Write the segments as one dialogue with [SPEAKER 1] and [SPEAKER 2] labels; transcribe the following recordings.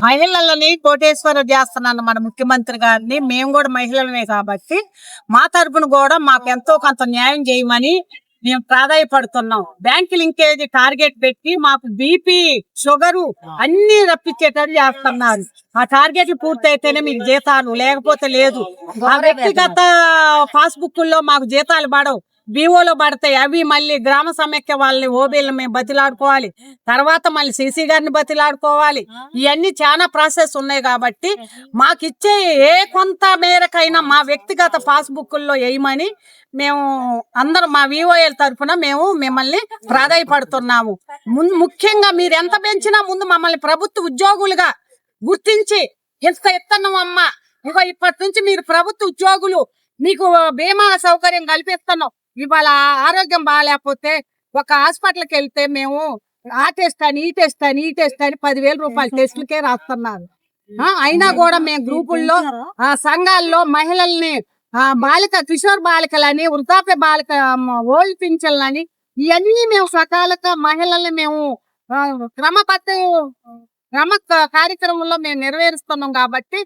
[SPEAKER 1] మహిళలని కోటేశ్వరం చేస్తున్నాను మన ముఖ్యమంత్రి గారిని. మేము కూడా మహిళలమే కాబట్టి మా తరపున కూడా మాకు ఎంతో కొంత న్యాయం చేయమని మేము ప్రాధాయపడుతున్నాం. బ్యాంక్ లింకేజ్ టార్గెట్ పెట్టి మాకు బీపీ, షుగరు అన్ని రప్పించేటట్టు చేస్తున్నారు. ఆ టార్గెట్లు పూర్తయితేనే మీకు జీతాలు, లేకపోతే లేదు. ఆ వ్యక్తిగత పాస్బుక్ల్లో మాకు జీతాలు పడవు, బీఓలో పడతాయి. అవి మళ్ళీ గ్రామ సమైక్య వాళ్ళని ఓబీలను మేము బతిలాడుకోవాలి, తర్వాత మళ్ళీ సీసీ గారిని బతిలాడుకోవాలి. ఇవన్నీ చాలా ప్రాసెస్ ఉన్నాయి కాబట్టి మాకిచ్చే ఏ కొంత మేరకైనా మా వ్యక్తిగత పాస్బుక్ల్లో వేయమని మేము అందరం మా విఓఏల తరఫున మేము మిమ్మల్ని ప్రాధాయపడుతున్నాము. ముఖ్యంగా మీరు ఎంత పెంచినా ముందు మమ్మల్ని ప్రభుత్వ ఉద్యోగులుగా గుర్తించి ఇంత ఇస్తున్నాం అమ్మా, ఇక ఇప్పటి నుంచి మీరు ప్రభుత్వ ఉద్యోగులు, మీకు బీమా సౌకర్యం కల్పిస్తున్నాం. ఇవాళ ఆరోగ్యం బాగాలేకపోతే ఒక హాస్పిటల్కి వెళ్తే మేము ఆ టెస్ట్ అని ఈ టెస్ట్ అని 10,000 రూపాయల టెస్టులకే రాస్తున్నారు. అయినా కూడా మేము గ్రూపుల్లో సంఘాల్లో మహిళల్ని బాలిక కిషోర్ బాలికలని, వృద్ధాప్య బాలిక ఓల్డ్ పింఛన్లని ఇవన్నీ మేము సకాలంగా మహిళల్ని మేము క్రమ కార్యక్రమంలో మేము నెరవేరుస్తున్నాం. కాబట్టి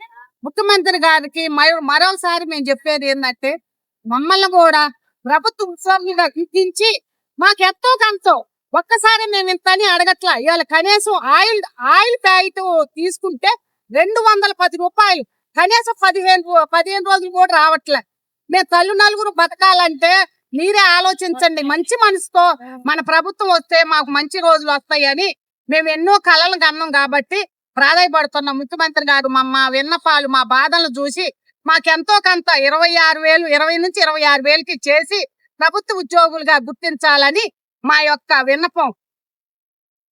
[SPEAKER 1] ముఖ్యమంత్రి గారికి మరోసారి మేము చెప్పేది ఏంటంటే మమ్మల్ని కూడా ప్రభుత్వ ఉత్సవంగా గుర్తించి మాకు ఎంతో కొంత ఒక్కసారి మేము ఇంత అని అడగట్లా. ఇవాళ కనీసం ఆయిల్ ప్యాకెట్ తీసుకుంటే 210 రూపాయలు, కనీసం 15 రోజులు కూడా రావట్లే. మేము నలుగురు బతకాలంటే మీరే ఆలోచించండి. మంచి మనసుతో మన ప్రభుత్వం వస్తే మాకు మంచి రోజులు వస్తాయని మేము ఎన్నో కలలు కన్నాం. కాబట్టి ప్రాధాయపడుతున్నాం. ముఖ్యమంత్రి గారు మా విన్నపాలు, మా బాధలను చూసి మాకెంతో కొంత 20 నుంచి 26,000కి చేసి ప్రభుత్వ ఉద్యోగులుగా గుర్తించాలని మా యొక్క విన్నపం.